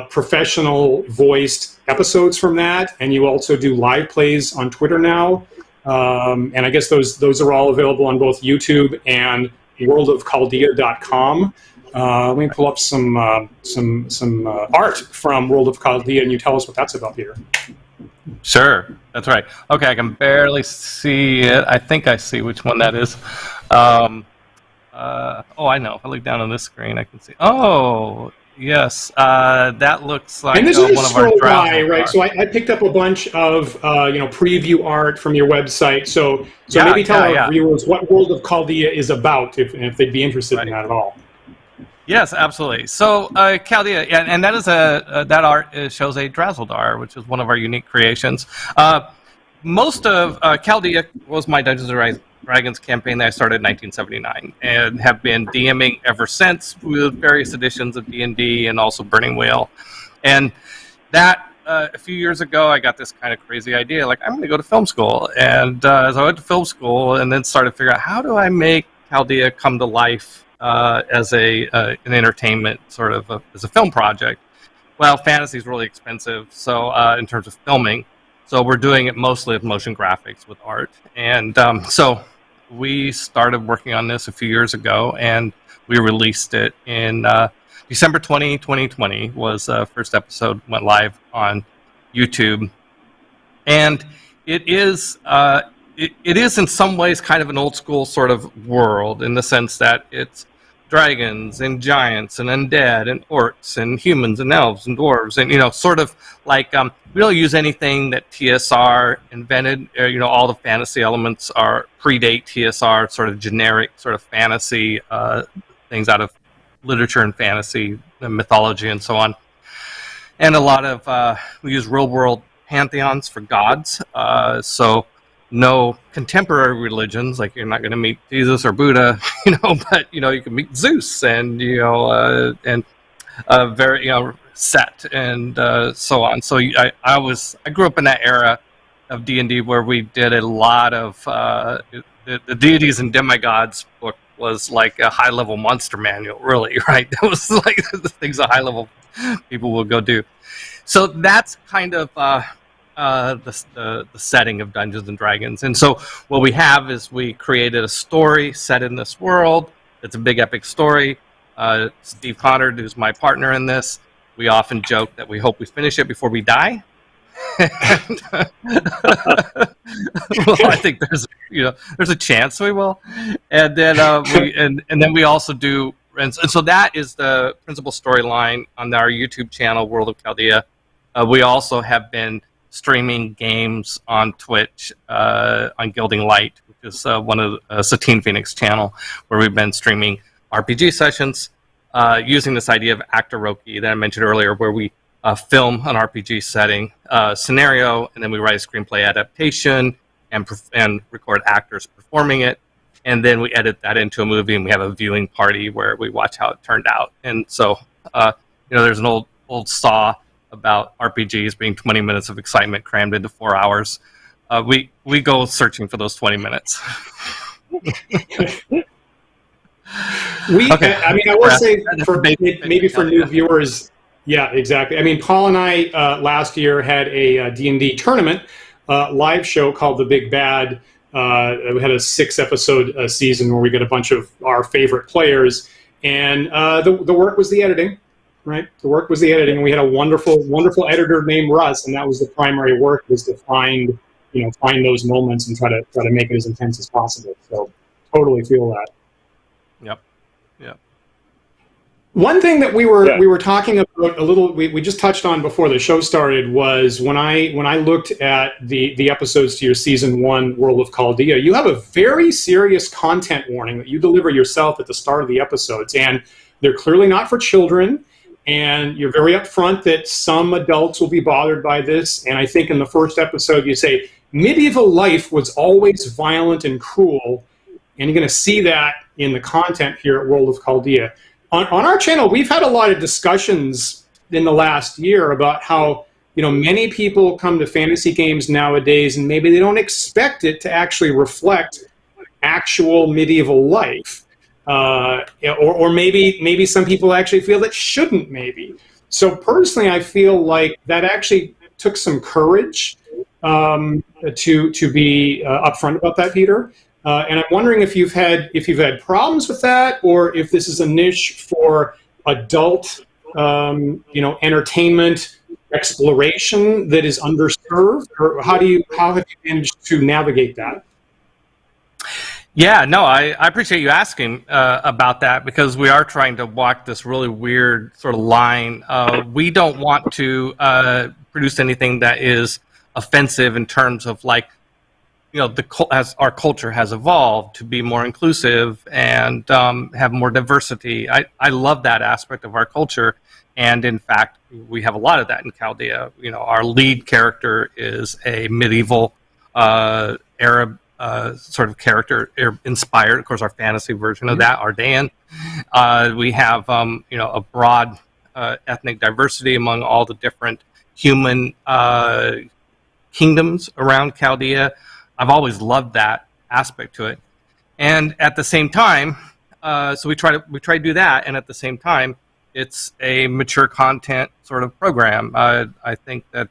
professional voiced episodes from that, and you also do live plays on Twitter now. And I guess those are all available on both YouTube and worldofchaldea.com. Let me pull up some art from World of Chaldea, and you tell us what that's about, Peter. Sure, that's right. Okay, I can barely see it. I think I see which one that is. I know. If I look down on this screen, I can see. Oh, yes. That looks like and this one is of our by, right? So I picked up a bunch of preview art from your website. So maybe tell our viewers what World of Chaldea is about, if they'd be interested in that at all. Yes, absolutely. So Caldea, and that is that art shows a Drazzledar, which is one of our unique creations. Most of Caldea was my Dungeons and Dragons campaign that I started in 1979, and have been DMing ever since with various editions of D&D and also Burning Wheel. And that a few years ago, I got this kind of crazy idea, like I'm going to go to film school. And as I went to film school, and then started figuring out how do I make Caldea come to life as an entertainment sort of as a film project. Well, fantasy is really expensive, so in terms of filming. So we're doing it mostly with motion graphics with art. And so we started working on this a few years ago, and we released it in December 2020 was first episode, went live on YouTube. And it is in some ways kind of an old school sort of world, in the sense that it's dragons and giants and undead and orcs and humans and elves and dwarves, and sort of like we don't use anything that TSR invented. All the fantasy elements predate TSR, sort of generic sort of fantasy things out of literature and fantasy and mythology and so on. And a lot of we use real world pantheons for gods. So no contemporary religions, like you're not going to meet Jesus or Buddha, but you can meet Zeus and very Set and so on. So I grew up in that era of D&D where we did a lot of the deities and demigods book was like a high level monster manual, really, right? That was like the things a high level people will go do. So that's kind of the setting of Dungeons and Dragons. And so what we have is we created a story set in this world. It's a big epic story. Steve Connor, who's my partner in this, we often joke that we hope we finish it before we die. Well, I think there's a chance we will. And then and then we also do, and so that is the principal storyline on our YouTube channel, World of Chaldea. We also have been streaming games on Twitch on Gilding Light, which is one of Satine Phoenix channel, where we've been streaming RPG sessions using this idea of actoroki that I mentioned earlier, where we film an RPG setting scenario, and then we write a screenplay adaptation and record actors performing it, and then we edit that into a movie, and we have a viewing party where we watch how it turned out. And so there's an old saw about RPGs being 20 minutes of excitement crammed into 4 hours. We go searching for those 20 minutes. Okay. I mean, I will say for maybe for new viewers, yeah, exactly. I mean, Paul and I last year had a D&D tournament live show called The Big Bad. We had a 6-episode season where we got a bunch of our favorite players, and the work was the editing, right? The work was the editing. We had a wonderful editor named Russ, and that was the primary work, was to find those moments and try to make it as intense as possible. So totally feel that. Yep. One thing that we were talking about a little, we just touched on before the show started, was when I looked at the episodes to your season 1 World of Chaldea, you have a very serious content warning that you deliver yourself at the start of the episodes, and they're clearly not for children, and you're very upfront that some adults will be bothered by this. And I think in the first episode you say medieval life was always violent and cruel, and you're going to see that in the content here at World of Chaldea. On our channel, we've had a lot of discussions in the last year about how many people come to fantasy games nowadays and maybe they don't expect it to actually reflect actual medieval life, or maybe some people actually feel it shouldn't. Maybe. So personally, I feel like that actually took some courage to be upfront about that, Peter. And I'm wondering if you've had problems with that, or if this is a niche for adult, entertainment exploration that is underserved, or how have you managed to navigate that? Yeah, no, I appreciate you asking about that, because we are trying to walk this really weird sort of line. We don't want to produce anything that is offensive in terms of as our culture has evolved to be more inclusive and have more diversity. I love that aspect of our culture, and in fact, we have a lot of that in Caldea. Our lead character is a medieval Arab sort of character, inspired, of course, our fantasy version of that, Ardaean. We have a broad ethnic diversity among all the different human kingdoms around Caldea. I've always loved that aspect to it, and at the same time, so we try to do that, and at the same time, it's a mature content sort of program. I think that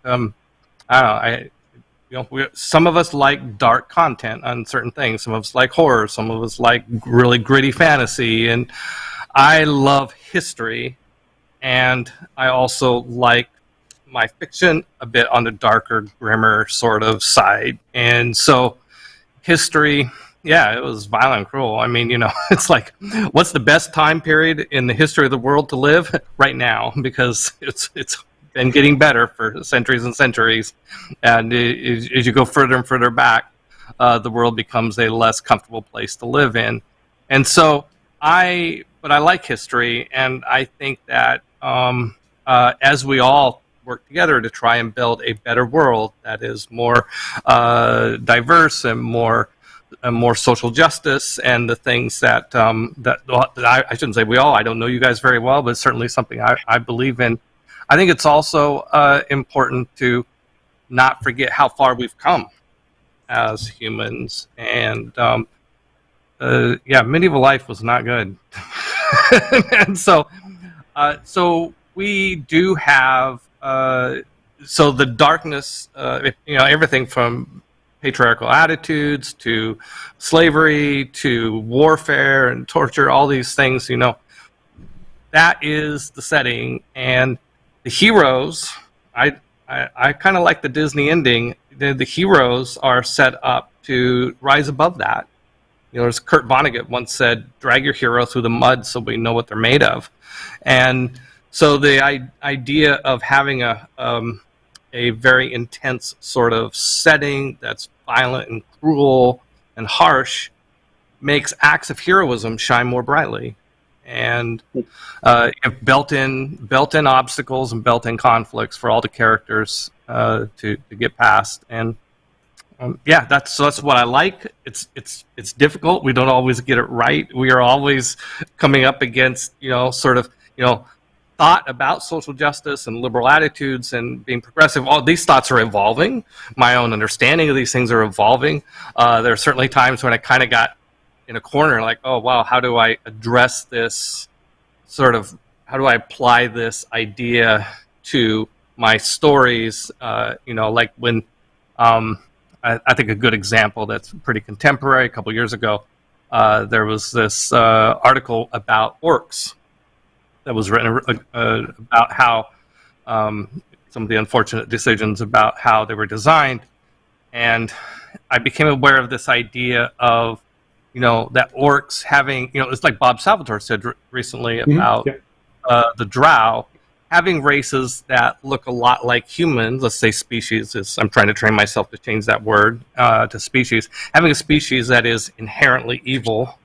some of us like dark content on certain things. Some of us like horror. Some of us like really gritty fantasy, and I love history, and I also like my fiction a bit on the darker, grimmer sort of side. And so history, it was violent and cruel. I mean, it's like, what's the best time period in the history of the world to live? Right now, because it's been getting better for centuries and centuries. And as you go further and further back, the world becomes a less comfortable place to live in. And so I like history, and I think that as we all work together to try and build a better world that is more diverse and more social justice, and the things that I shouldn't say we all. I don't know you guys very well, but it's certainly something I believe in. I think it's also important to not forget how far we've come as humans, and medieval life was not good, and so we do have. So the darkness, everything from patriarchal attitudes to slavery to warfare and torture, all these things, that is the setting. And the heroes, I kind of like the Disney ending. The heroes are set up to rise above that. As Kurt Vonnegut once said, drag your hero through the mud so we know what they're made of. And so the idea of having a very intense sort of setting that's violent and cruel and harsh makes acts of heroism shine more brightly, and built-in obstacles and built-in conflicts for all the characters to get past. And that's what I like. It's difficult. We don't always get it right. We are always coming up against thought about social justice and liberal attitudes and being progressive. All these thoughts are evolving. My own understanding of these things are evolving. There are certainly times when I kind of got in a corner, like, oh wow, how do I address this how do I apply this idea to my stories? Like when I think a good example that's pretty contemporary, a couple years ago, there was this article about orcs that was written about how some of the unfortunate decisions about how they were designed. And I became aware of this idea of, that orcs having, it's like Bob Salvatore said recently about the drow, having races that look a lot like humans, let's say species, I'm trying to train myself to change that word to species. Having a species that is inherently evil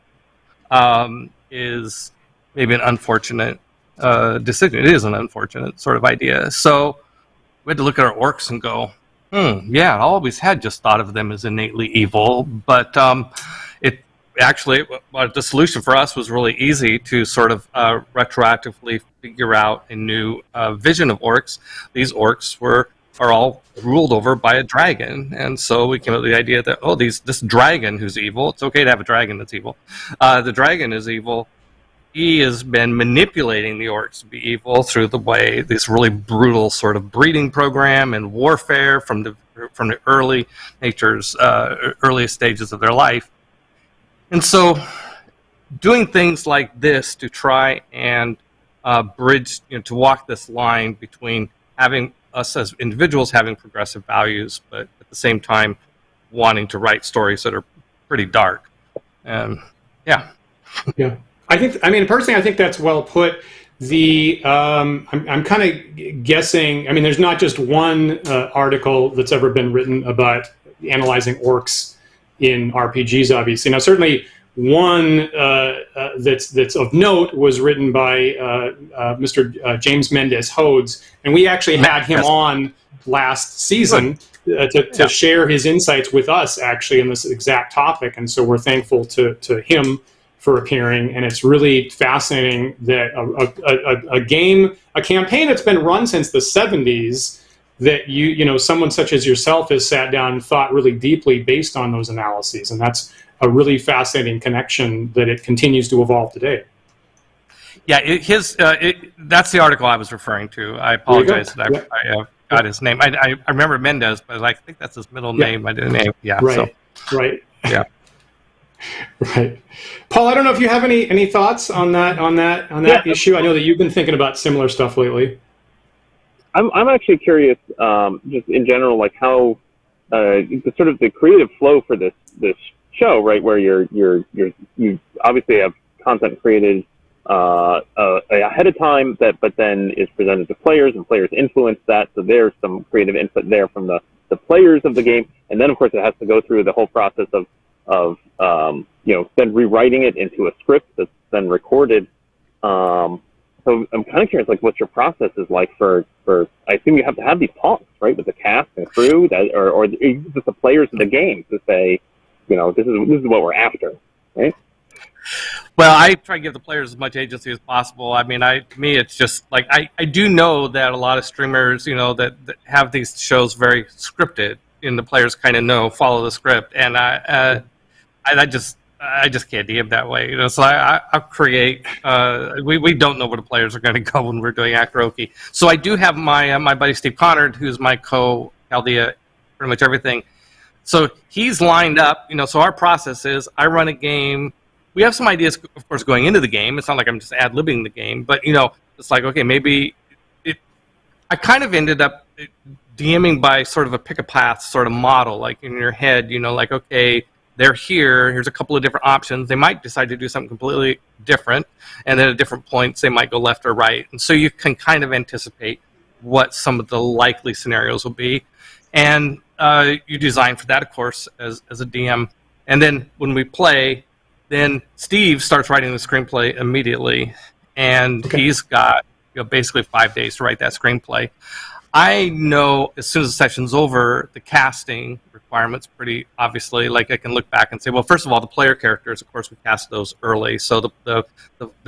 is maybe an unfortunate decision. It is an unfortunate sort of idea. So we had to look at our orcs and go, yeah, I always had just thought of them as innately evil, but the solution for us was really easy to sort of retroactively figure out a new vision of orcs. These orcs are all ruled over by a dragon, and so we came up with the idea that this dragon who's evil. It's okay to have a dragon that's evil. The dragon is evil. He has been manipulating the orcs to be evil through the way this really brutal sort of breeding program and warfare from the earliest stages of their life. And so doing things like this to try and bridge, to walk this line between having us as individuals having progressive values, but at the same time wanting to write stories that are pretty dark. Yeah. Personally, I think that's well put. I'm kind of guessing, there's not just one article that's ever been written about analyzing orcs in RPGs, obviously. Now, certainly one that's of note was written by Mr. James Mendez Hodes, and we actually had him on last season to share his insights with us, actually, in this exact topic, and so we're thankful to him for appearing, and it's really fascinating that a campaign that's been run since the 70s, that someone such as yourself has sat down and thought really deeply based on those analyses, and that's a really fascinating connection that it continues to evolve today. Yeah, that's the article I was referring to. I apologize that I got his name. I remember Mendez, but I think that's his middle name. I didn't name. Yeah, right. Yeah. Right, Paul. I don't know if you have any thoughts on that issue. I know that you've been thinking about similar stuff lately. I'm actually curious, just in general, like how the sort of the creative flow for this show, right? Where you obviously have content created ahead of time but then is presented to players, and players influence that. So there's some creative input there from the players of the game, and then of course it has to go through the whole process of then rewriting it into a script that's then recorded. So I'm kind of curious, like, what your process is like for I assume you have to have these talks, right, with the cast and crew, or just the players of the game to say, this is what we're after, right? Well, I try to give the players as much agency as possible. To me, it's just like I do know that a lot of streamers, that have these shows very scripted, and the players kind of follow the script, and I just can't DM that way, So I'll create. We don't know where the players are going to go when we're doing karaoke. So I do have my buddy Steve Connard, who's my co-Caldea, pretty much everything. So he's lined up. So our process is I run a game. We have some ideas, of course, going into the game. It's not like I'm just ad-libbing the game, but it's like, okay, maybe I kind of ended up DMing by sort of a pick a path sort of model, like in your head, like, okay, they're here, here's a couple of different options. They might decide to do something completely different, and then at different points they might go left or right. And so you can kind of anticipate what some of the likely scenarios will be. And you design for that, of course, as a DM. And then when we play, then Steve starts writing the screenplay immediately, and he's got basically 5 days to write that screenplay. I know as soon as the session's over, the casting requirements pretty obviously, like I can look back and say, well, first of all, the player characters, of course, we cast those early. So the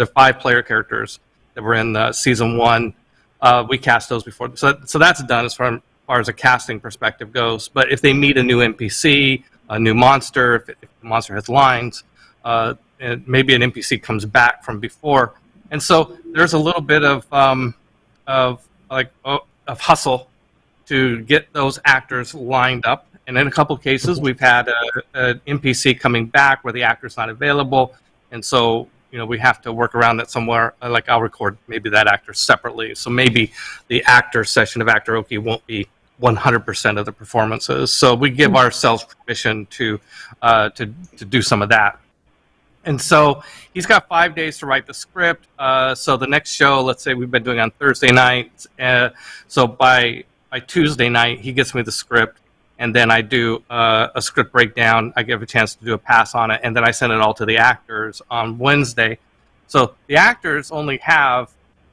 5 player characters that were in season 1, we cast those before. So that's done as far as a casting perspective goes. But if they meet a new NPC, a new monster, if the monster has lines, and maybe an NPC comes back from before, and so there's a little bit of hustle to get those actors lined up. And in a couple of cases, we've had an NPC coming back where the actor's not available, and so we have to work around that somewhere. Like I'll record maybe that actor separately, so maybe the actor session of Actor-Oki won't be 100% of the performances. So we give ourselves permission to do some of that. And so he's got 5 days to write the script. So the next show, let's say we've been doing on Thursday nights. So by Tuesday night, he gets me the script, and then I do a script breakdown. I give a chance to do a pass on it, and then I send it all to the actors on Wednesday. So the actors only have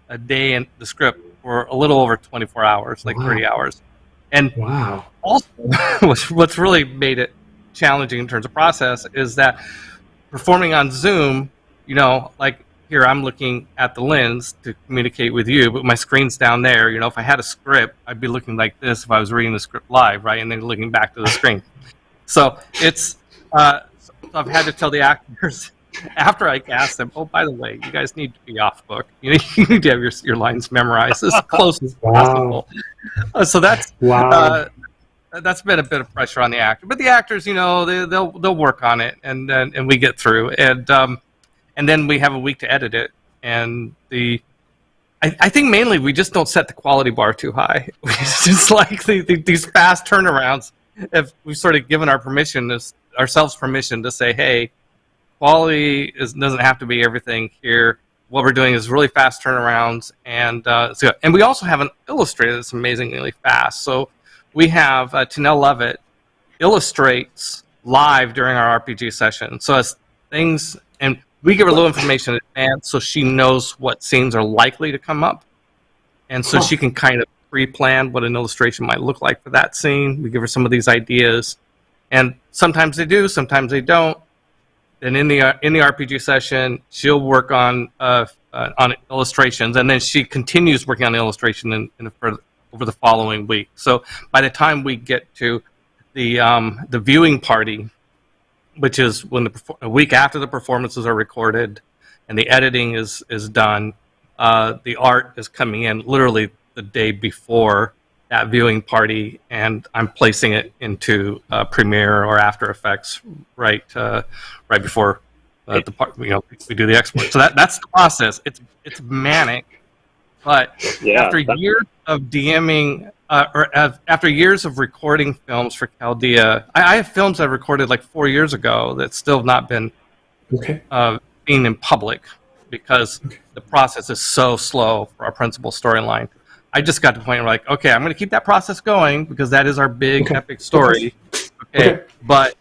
a day in the script for a little over 24 hours, like 30 hours. And also, what's really made it challenging in terms of process is that performing on Zoom, like here I'm looking at the lens to communicate with you, but my screen's down there. If I had a script, I'd be looking like this if I was reading the script live, right? And then looking back to the screen. So it's, I've had to tell the actors after I cast them, oh, by the way, you guys need to be off book. You need to have your lines memorized as close as possible. So that's that's been a bit of pressure on the actor, but the actors, they'll work on it, and we get through, and then we have a week to edit it, and I think mainly we just don't set the quality bar too high. It's just like these fast turnarounds. If we've sort of given ourselves permission to say, hey, quality doesn't have to be everything here. What we're doing is really fast turnarounds, and we also have an illustrator that's amazingly fast. So we have Tanel Levitt illustrates live during our RPG session. So as things, and we give her a little information in advance so she knows what scenes are likely to come up, and so she can kind of pre-plan what an illustration might look like for that scene. We give her some of these ideas, and sometimes they do, sometimes they don't. And in the RPG session, she'll work on illustrations, and then she continues working on the illustration over the following week. So by the time we get to the viewing party, which is when a week after the performances are recorded and the editing is done, the art is coming in literally the day before that viewing party, and I'm placing it into Premiere or After Effects right before we do the export. So that's the process. It's manic, but after years of DMing after years of recording films for Caldea, I have films I recorded like 4 years ago that still have not been being in public because the process is so slow for our principal storyline. I just got to the point where like, okay, I'm going to keep that process going because that is our big epic story. But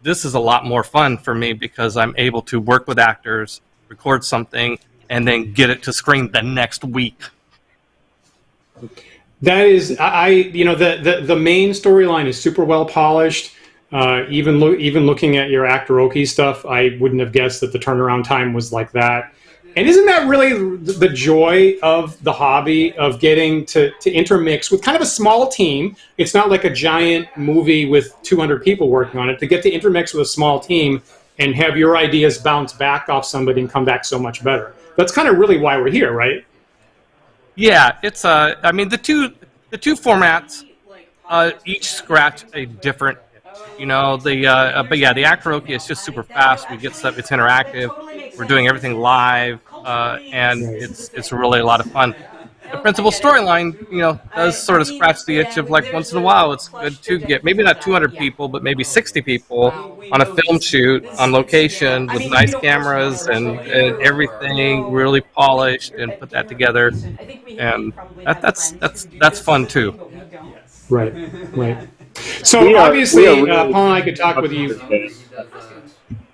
this is a lot more fun for me because I'm able to work with actors, record something, and then get it to screen the next week. That is, the main storyline is super well polished. Even looking at your Actor-Oki stuff, I wouldn't have guessed that the turnaround time was like that. And isn't that really the joy of the hobby, of getting to intermix with kind of a small team? It's not like a giant movie with 200 people working on it. To get to intermix with a small team and have your ideas bounce back off somebody and come back so much better. That's kind of really why we're here, right? Yeah, it's the two formats each scratch a different. But yeah, the Actor-Oki is just super fast. We get stuff. It's interactive. We're doing everything live, and it's really a lot of fun. The principal storyline, does sort of scratch the itch of like once in a while. It's good to get maybe not 200 people, but maybe 60 people on a film shoot on location with nice cameras and everything really polished and put that together, and that's fun too. Right. So obviously, Paul and I could talk with you.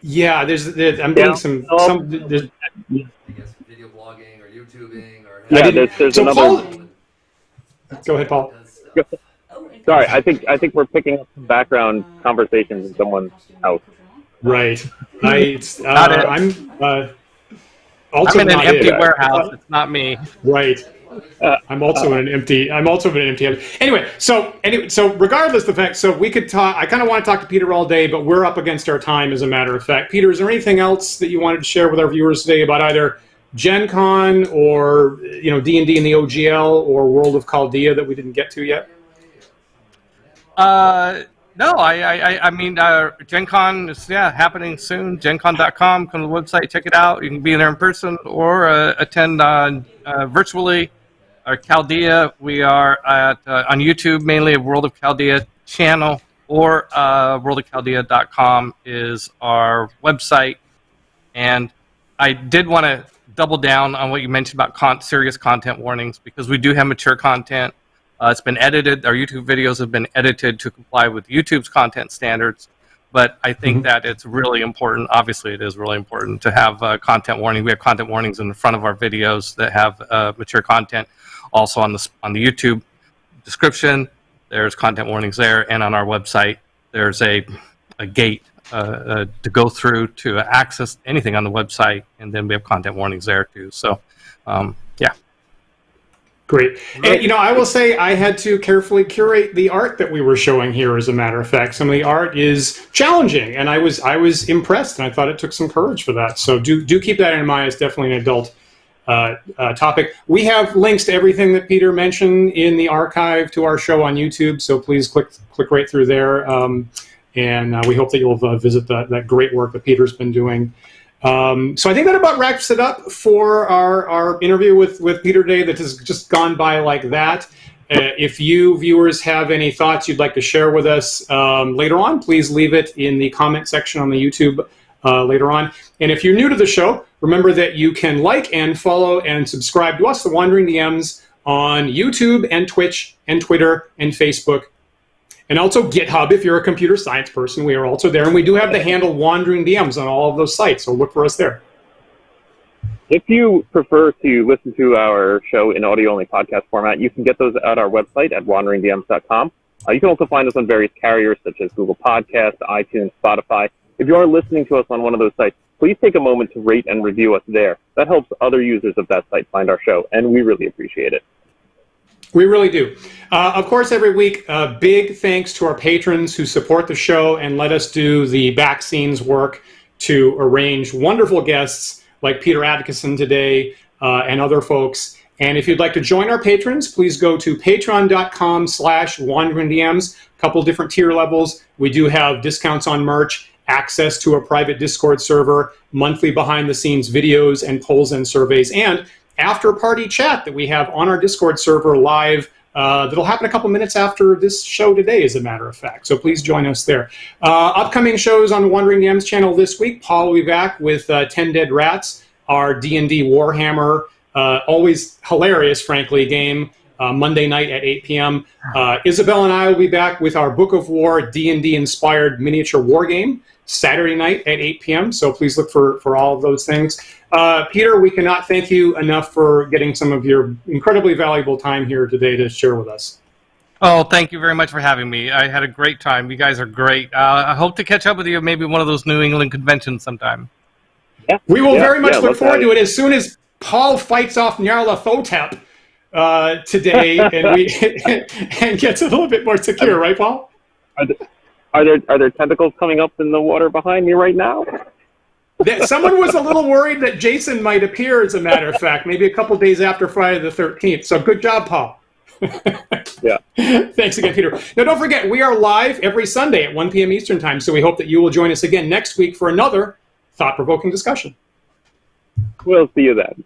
Yeah, I'm getting some. There's video blogging or YouTubing or. Yeah, there's so another. Paul, go ahead, Paul. Sorry, I think we're picking up some background conversations in someone's house. Right. I'm in an empty warehouse. It's not me. Right. I'm also in an empty. Anyway, so regardless of the fact, so we could talk. I kind of want to talk to Peter all day, but we're up against our time, as a matter of fact. Peter, is there anything else that you wanted to share with our viewers today about either Gen Con or D&D and the OGL or World of Chaldea that we didn't get to yet? No, I mean, Gen Con is happening soon. GenCon.com. Come to the website, check it out. You can be in there in person or attend virtually. Our Caldea, we are at on YouTube mainly a World of Chaldea channel, or worldofchaldea.com is our website. And I did want to double down on what you mentioned about serious content warnings, because we do have mature content. It's been edited. Our YouTube videos have been edited to comply with YouTube's content standards. But I think that it's really important. Obviously, it is really important to have content warning. We have content warnings in the front of our videos that have mature content. Also on the YouTube description, there's content warnings there, and on our website, there's a gate to go through to access anything on the website, and then we have content warnings there too. So, yeah. Great. And, I will say I had to carefully curate the art that we were showing here, as a matter of fact. Some of the art is challenging, and I was impressed, and I thought it took some courage for that. So do keep that in mind. It's definitely an adult topic. We have links to everything that Peter mentioned in the archive to our show on YouTube, so please click right through there. And we hope that you'll visit that great work that Peter's been doing. So I think that about wraps it up for our interview with Peter today. That has just gone by like that. If you viewers have any thoughts you'd like to share with us later on, please leave it in the comment section on the YouTube later on. And if you're new to the show, remember that you can like and follow and subscribe to us, the Wandering DMs, on YouTube and Twitch and Twitter and Facebook. And also GitHub, if you're a computer science person, we are also there. And we do have the handle Wandering DMs on all of those sites, so look for us there. If you prefer to listen to our show in audio-only podcast format, you can get those at our website at wanderingdms.com. You can also find us on various carriers such as Google Podcasts, iTunes, Spotify. If you are listening to us on one of those sites, please take a moment to rate and review us there. That helps other users of that site find our show, and we really appreciate it. We really do. Of course, every week, big thanks to our patrons who support the show and let us do the back scenes work to arrange wonderful guests like Peter Adkison today and other folks. And if you'd like to join our patrons, please go to patreon.com/wanderingdms. A couple different tier levels. We do have discounts on merch, access to a private Discord server, monthly behind-the-scenes videos and polls and surveys, and after-party chat that we have on our Discord server live. That'll happen a couple minutes after this show today, as a matter of fact. So please join us there. Upcoming shows on the Wandering DMs channel this week. Paul will be back with 10 Dead Rats, our D&D Warhammer, always hilarious, frankly, game, Monday night at 8 p.m. Isabel and I will be back with our Book of War D&D-inspired miniature war game, Saturday night at 8 p.m. So please look for all of those things. Peter, we cannot thank you enough for getting some of your incredibly valuable time here today to share with us. Oh, thank you very much for having me. I had a great time. You guys are great. I hope to catch up with you at maybe one of those New England conventions sometime. Yeah. We will very much look forward to it as soon as Paul fights off Nyarlathotep today and gets a little bit more secure, right, Paul? Are there tentacles coming up in the water behind me right now? Someone was a little worried that Jason might appear, as a matter of fact, maybe a couple days after Friday the 13th. So good job, Paul. Yeah. Thanks again, Peter. Now, don't forget, we are live every Sunday at 1 p.m. Eastern Time, so we hope that you will join us again next week for another thought-provoking discussion. We'll see you then.